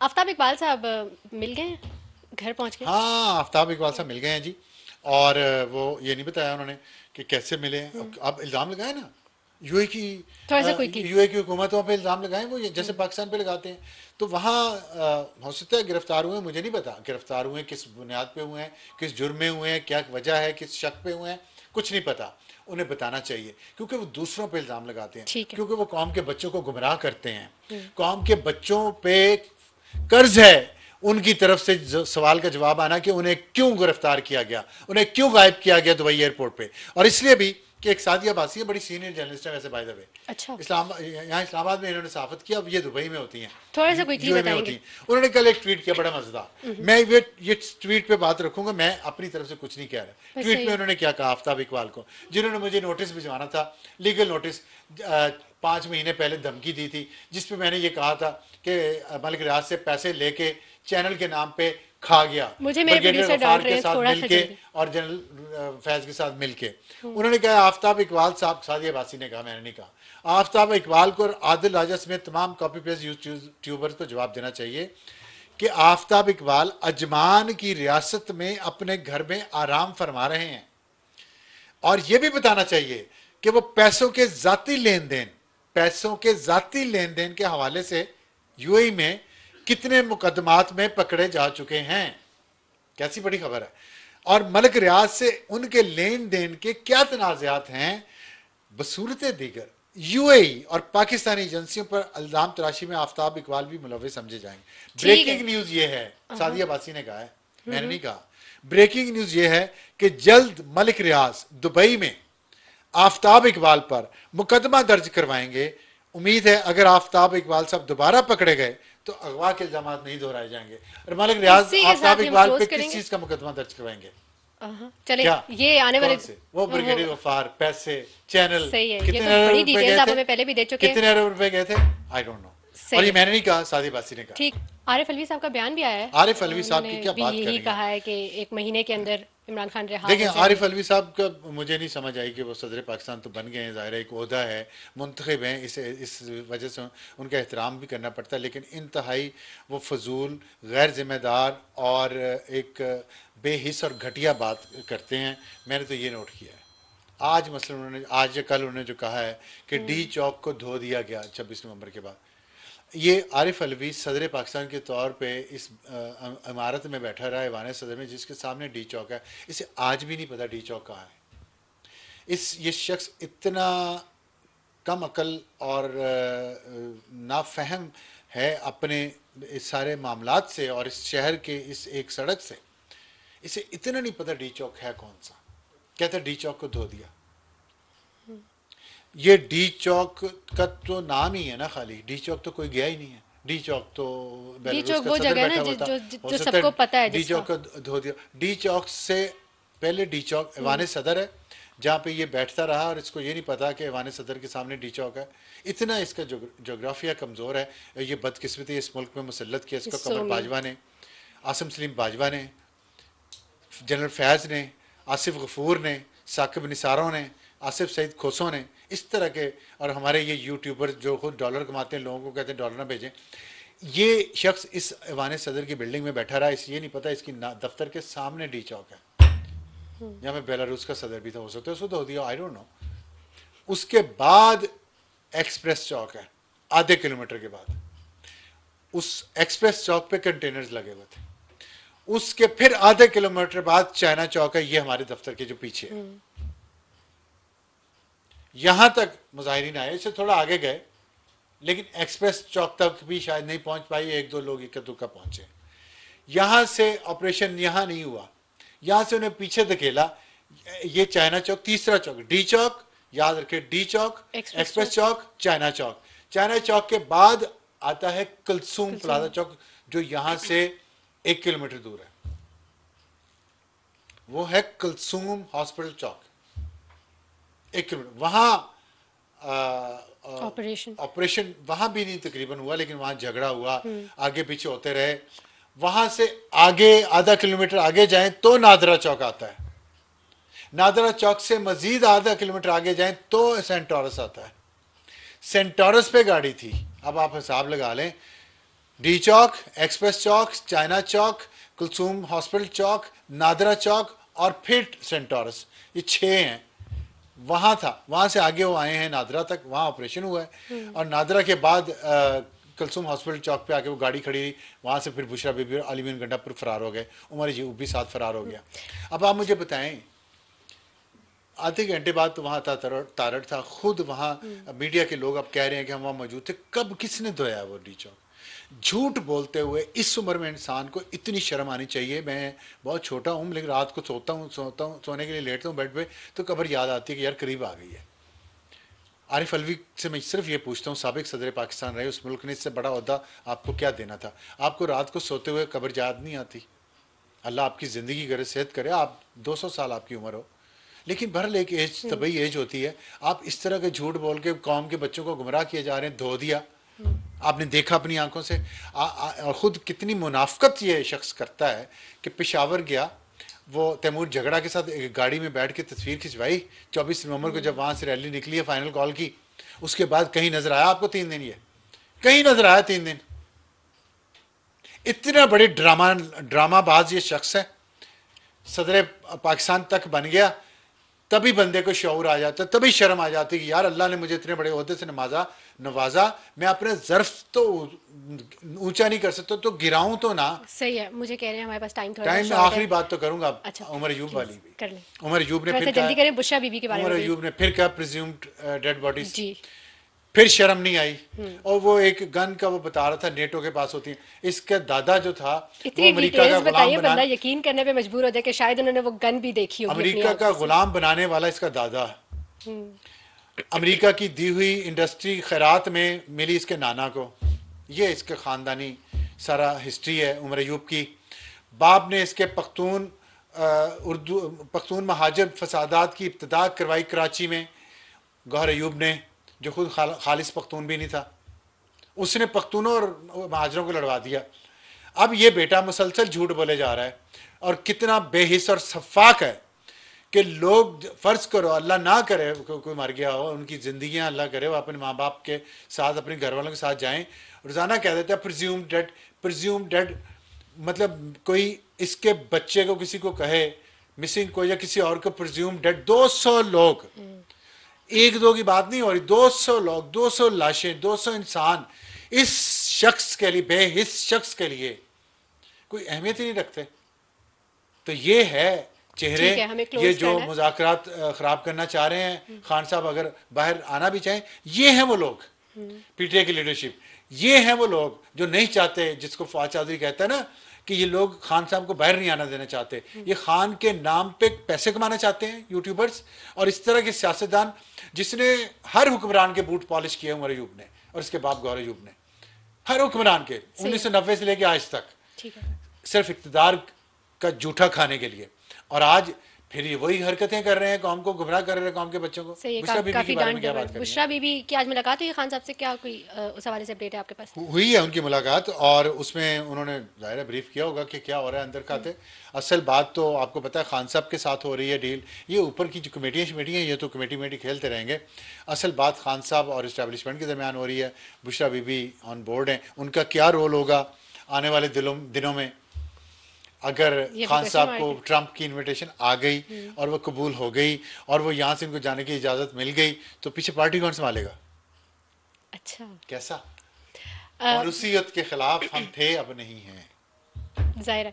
आफ्ताब इकबाल साहब मिल गए हैं? घर पहुंच गए? हाँ, आफ्ताब इकबाल साहब मिल गए हैं जी। और वो ये नहीं बताया उन्होंने कि कैसे मिले। अब इल्ज़ाम लगाए ना, यूए की थोड़ा सा क्विकली। यूए की हुकूमतों पे इल्ज़ाम लगाए वो, जैसे पाकिस्तान पे लगाते हैं। तो वहाँ हो सकता है गिरफ्तार हुए, मुझे नहीं पता गिरफ्तार हुए किस बुनियाद पे हुए हैं, किस जुर्म में हुए हैं, क्या वजह है, किस शक पे हुए हैं, कुछ नहीं पता। उन्हें बताना चाहिए क्योंकि वो दूसरों पे इल्ज़ाम लगाते हैं, ठीक है। क्योंकि वो कौम के बच्चों को गुमराह करते हैं। कौम के बच्चों पे कर्ज है उनकी तरफ से सवाल का जवाब आना कि उन्हें क्यों गिरफ्तार किया गया, उन्हें क्यों गायब किया गया दुबई एयरपोर्ट पे। और इसलिए भी कि एक सादिया बासी है, बड़ी सीनियर जर्नलिस्ट है वैसे बाय द वे, अच्छा, इस्लाम यहाँ इस्लामाबाद में इन्होंने साफत किया, अब ये दुबई में होती हैं, थोड़ा सा क्विकली यूए में होती बताएंगे। हैं। उन्होंने कल एक ट्वीट किया बड़ा मजेदार, मैं ये ट्वीट पे बात रखूंगा, मैं अपनी तरफ से कुछ नहीं कह रहा। बस ट्वीट सही में है। उन्होंने क्या कहा आफ्ताब इकबाल को, जिन्होंने मुझे नोटिस भिजवाना था, लीगल नोटिस, 5 महीने पहले धमकी दी थी, जिसपे मैंने ये कहा था कि मलिक रियाज से पैसे लेके चैनल के नाम पे खा गया, मुझे मेरे ब्रिगेडियर प्रोड्यूसर गफ्फार डांट रहे के हैं, साथ थोड़ा सा मिलके जल्दी। और जनरल फैज के साथ मिलके। उन्होंने कहा आफ्ताब इकबाल साहब, सादिया बासी ने कहा, मैंने नहीं कहा। आफ्ताब इकबाल को और आदिल राजा समेत तमाम कॉपी पेस्ट यूट्यूबर्स को जवाब देना चाहिए कि आफ्ताब इकबाल अजमान की रियासत में अपने घर में आराम फरमा रहे हैं। और यह भी बताना चाहिए कि वो पैसों के जाती लेन देन के हवाले से यूएई में कितने मुकदमात में पकड़े जा चुके हैं। कैसी बड़ी खबर है। और मलिक रियाज से उनके लेन देन के क्या तनाज़ात हैं, बसूरत दीगर यूएई और पाकिस्तानी एजेंसियों पर इल्जाम तराशी में आफ्ताब इकबाल भी मुलव्विस समझे जाएंगे। ठीक है। ब्रेकिंग न्यूज ये है, हाँ। सादिया बासी ने कहा है, मैंने नहीं कहा। ब्रेकिंग न्यूज ये है कि जल्द मलिक रियाज दुबई में आफ्ताब इकबाल पर मुकदमा दर्ज करवाएंगे। उम्मीद है अगर आफ्ताब इकबाल साहब दोबारा पकड़े गए तो अगवा के इल्जाम नहीं दोहराए जाएंगे। और मलिक रियाज इसी के आफ्ताब साथ ही हम इकबाल पे क्लोज किस करेंगे। चीज का मुकदमा दर्ज करवाएंगे? चले, क्या? ये आने वाले कौन से? वो वो ब्रिगेडियर गफ्फार, पैसे, चैनल, सही है, ये कितने तो बड़ी अरब रुपए डिटेल्स गए आप थे? हमें पहले भी दे चुके हैं। कितने अरब रुपए गए थे? I don't know. और सही ये है। मैंने नहीं कहा, सादी बासी ने कहा। ठीक। आरिफ अलवी साहब का बयान भी आया है। आरिफ अलवी साहब की उन्होंने क्या भी बात यही करनी है। कहा है कि 1 महीने के अंदर इमरान खान रिहा देखिए हो आरिफ जाएंगे। अलवी साहब का मुझे नहीं समझ आई कि वो सदर पाकिस्तान तो बन गए हैं, ज़ाहिर है एक ओहदा है, मुंतखब हैं, इस वजह से उनका एहतराम भी करना पड़ता है, लेकिन इंतहाई वो फजूल, गैर जिम्मेदार और एक बेहिस और घटिया बात करते हैं। मैंने तो ये नोट किया है। आज मसलन उन्होंने आज या कल उन्होंने जो कहा है कि डी चौक को धो दिया गया 26 नवंबर के बाद, ये आरिफ अलवी सदर पाकिस्तान के तौर पे इस इमारत में बैठा रहा है ऐवान सदर में, जिसके सामने डी चौक है, इसे आज भी नहीं पता डी चौक कहाँ है। ये शख्स इतना कम अकल और नाफहम है अपने इस सारे मामलात से और इस शहर के इस एक सड़क से, इसे इतना नहीं पता डी चौक है कौन सा। कहते डी चौक को धो दिया। ये डी चौक का तो नाम ही है ना, खाली डी चौक तो कोई गया ही नहीं है। डी चौक तो डी बेलारूस चौक का वो सदर जगह है ना बैठा हुआ था। जो हो जो सकता सबको है पता है डी जिसका। चौक को धो दिया। डी चौक से पहले डी चौक ऐवान सदर है, जहाँ पे ये बैठता रहा, और इसको ये नहीं पता कि ऐवान सदर के सामने डी चौक है। इतना इसका जोग्राफिया कमज़ोर है। ये बदकिस्मती इस मुल्क में मुसल्लत किया इसको सो कमर मीन। बाजवा ने, आसम सलीम बाजवा ने, जनरल फैज़ ने, आसिफ गफूर ने, साकिब निसारों ने, आसिफ सईद खोसों ने, इस तरह के, और हमारे ये यूट्यूबर जो खुद डॉलर कमाते हैं, लोगों को कहते हैं डॉलर ना भेजें। ये शख्स इस ऐवान सदर की बिल्डिंग में बैठा रहा, इस ये नहीं पता इसकी दफ्तर के सामने डी चौक है, जहाँ में बेलारूस का सदर भी था, हो सकता है उसको धो दिया, आई डोंट नो। उसके बाद एक्सप्रेस चौक है, आधे किलोमीटर के बाद उस एक्सप्रेस चौक पे कंटेनर्स लगे हुए थे। उसके फिर आधे किलोमीटर बाद चाइना चौक है, ये हमारे दफ्तर के जो पीछे है। यहां तक मुजाहिरीन आए, इससे थोड़ा आगे गए, लेकिन एक्सप्रेस चौक तक भी शायद नहीं पहुंच पाई, एक दो लोग इक्का दुक्का पहुंचे। यहां से ऑपरेशन यहां नहीं हुआ, यहां से उन्हें पीछे धकेला। ये चाइना चौक, तीसरा चौक डी चौक, याद रखे डी चौक, एक्सप्रेस एक्सप्रेस चौक। चौक, चाइना चौक। चाइना चौक के बाद आता है कुलसूम प्लाजा कुलसुम। चौक, जो यहां से 1 किलोमीटर दूर है। वो है कुलसूम हॉस्पिटल चौक, 1 किलोमीटर। वहां ऑपरेशन। ऑपरेशन वहां भी नहीं तकरीबन हुआ, लेकिन वहां झगड़ा हुआ, आगे पीछे होते रहे। वहां से आगे आधा किलोमीटर आगे जाएं तो नादरा चौक आता है। नादरा चौक से मजीद आधा किलोमीटर आगे जाएं तो सेंट टॉरस आता है। सेंट टॉरस पे गाड़ी थी। अब आप हिसाब लगा लें, डी चौक, एक्सप्रेस चौक, चाइना चौक, कुलसूम हॉस्पिटल चौक, नादरा चौक और फिर सेंटोरस, ये 6 हैं। वहाँ था, वहाँ से आगे वो आए हैं नादरा तक, वहाँ ऑपरेशन हुआ है। और नादरा के बाद कुलसूम हॉस्पिटल चौक पे आके वो गाड़ी खड़ी रही, वहाँ से फिर बुशरा बीबी और अलीमीन गंडापुर फरार हो गए, उमर अयूब भी साथ फरार हो गया। अब आप मुझे बताएं, आधे घंटे बाद तो वहाँ था तारड़ था, खुद वहाँ मीडिया के लोग अब कह रहे हैं कि हम वहाँ मौजूद थे। कब किसने धोया वो डी चौक? झूठ बोलते हुए इस उम्र में इंसान को इतनी शर्म आनी चाहिए। मैं बहुत छोटा हूँ लेकिन रात को सोता हूँ, सोने के लिए लेटता हूँ बेड पे तो कब्र याद आती है कि यार करीब आ गई है। आरिफ अलवी से मैं सिर्फ ये पूछता हूँ, साबिक सदर पाकिस्तान रहे, उस मुल्क ने इससे बड़ा ओहदा आपको क्या देना था? आपको रात को सोते हुए कब्र याद नहीं आती? अल्लाह आपकी ज़िंदगी करे, सेहत करे, आप 200 साल आपकी उम्र हो, लेकिन बहरहाल एक एज तभी एज होती है। आप इस तरह के झूठ बोल के कौम के बच्चों को गुमराह किए जा रहे हैं। धो दिया, आपने देखा अपनी आंखों से। और ख़ुद कितनी मुनाफकत ये शख्स करता है कि पेशावर गया, वो तैमूर झगड़ा के साथ एक गाड़ी में बैठ के तस्वीर खिंचवाई 24 नवंबर को, जब वहाँ से रैली निकली है फाइनल कॉल की। उसके बाद कहीं नजर आया आपको 3 दिन? ये कहीं नजर आया 3 दिन? इतना बड़े ड्रामाबाज ये शख्स है, सदर पाकिस्तान तक बन गया। तभी बंदे को शऊर आ जाता, तभी शर्म आ जाती कि यार अल्लाह ने मुझे इतने बड़े ओहदे से नवाजा, मैं अपने ज़र्फ तो ऊंचा नहीं कर सकता तो गिराऊं तो ना। सही है। मुझे कह रहे हैं हमारे पास टाइम थोड़ा टाइम में शॉर्ट है। आखिरी बात तो करूंगा। अच्छा, उमर अयूब वाली भी कर लें, उमर अयूब ने थोड़ा सा फिर जल्दी कहा, करें बुशरा बीबी के बारे उमर में भी। अयूब ने फिर कहा प्रिज्यूम्ड डेड बॉडीज, जी, फिर शर्म नहीं आई। और वो एक गन का वो बता रहा था नेटो के पास होती है। इसका दादा जो था वो इतनी अमेरिका का डिटेल्स गुलाम बताइए, बंदा बना, यकीन करने पे मजबूर हो जाए कि शायद उन्होंने वो गन भी देखी होगी अपनी अमेरिका का आंखों से। गुलाम बनाने वाला इसका दादा। अमेरिका की दी हुई इंडस्ट्री खैरात में मिली इसके नाना को। ये इसके ख़ानदानी सारा हिस्ट्री है उमर अयूब की। बाप ने इसके पख्तून महाजर फसादात की इब्तदा करवाई कराची में, गौहर अयूब ने, जो खुद खालिस पख्तून भी नहीं था। उसने पख्तूनों और महाजरों को लड़वा दिया। अब ये बेटा मुसलसल झूठ बोले जा रहा है। और कितना बेहिस और सफाक है कि लोग, फ़र्ज़ करो अल्लाह ना करे कोई मर गया हो, उनकी ज़िंदगियाँ अल्लाह करे वो अपने माँ बाप के साथ, अपने घर वालों के साथ जाएं, रोज़ाना कह देते हैं प्रिज्यूम डेड, प्रिज्यूम डेड। मतलब कोई इसके बच्चे को किसी को कहे मिसिंग को, या किसी और को प्रिज्यूम डेड। 200 लोग, एक दो की बात नहीं हो रही, 200 लोग, 200 लाशें, 200 इंसान इस शख्स के लिए, बेहिस शख्स के लिए कोई अहमियत ही नहीं रखते। तो ये है चेहरे, ठीक है, हमें ये क्लोज जो करना है। मुज़ाकरात ख़राब करना चाह रहे हैं। खान साहब अगर बाहर आना भी चाहें, ये हैं वो लोग, पीटीआई की लीडरशिप, ये हैं वो लोग जो नहीं चाहते, जिसको फवाद चौधरी कहता है ना कि ये लोग खान साहब को बाहर नहीं आना देना चाहते। ये खान के नाम पे पैसे कमाना चाहते हैं यूट्यूबर्स और इस तरह के सियासतदान, जिसने हर हुक्मरान के बूट पॉलिश किए उमर अयूब ने और इसके बाप गौहर अयूब ने, हर हुक्मरान के 1990 से लेके आज तक, ठीक है। सिर्फ इक़्तिदार का जूठा खाने के लिए। और आज फिर ये वही हरकतें कर रहे हैं, कौम को गुमराह कर रहे हैं, कौम के बच्चों को। सही है, बुशरा बीबी काफी के बारे डांट में क्या बात डपट। करेंगे? बुशरा बीबी की आज मुलाकात हुई खान साहब से, क्या कोई उस हवाले से अपडेट है आपके पास? हुई है उनकी मुलाकात और उसमें उन्होंने ज़ाहिर है ब्रीफ किया होगा कि क्या हो रहा है अंदर खाते। असल बात तो आपको पता है खान साहब के साथ हो रही है डील। ये ऊपर की जो कमेटियाँ हैं ये तो कमेटी खेलते रहेंगे। असल बात खान साहब और इस्टेब्लिशमेंट के दरमियान हो रही है। बुशरा बीबी ऑन बोर्ड हैं, उनका क्या रोल होगा आने वाले दिनों में। अगर खान साहब को ट्रंप की इनविटेशन आ गई और वो कबूल हो गई और वो यहाँ से इनको जाने की इजाज़त मिल गई तो पीछे पार्टी कौन संभालेगा? अच्छा, कैसा? और उसी के खिलाफ हम थे, अब नहीं हैं। जाहिर है।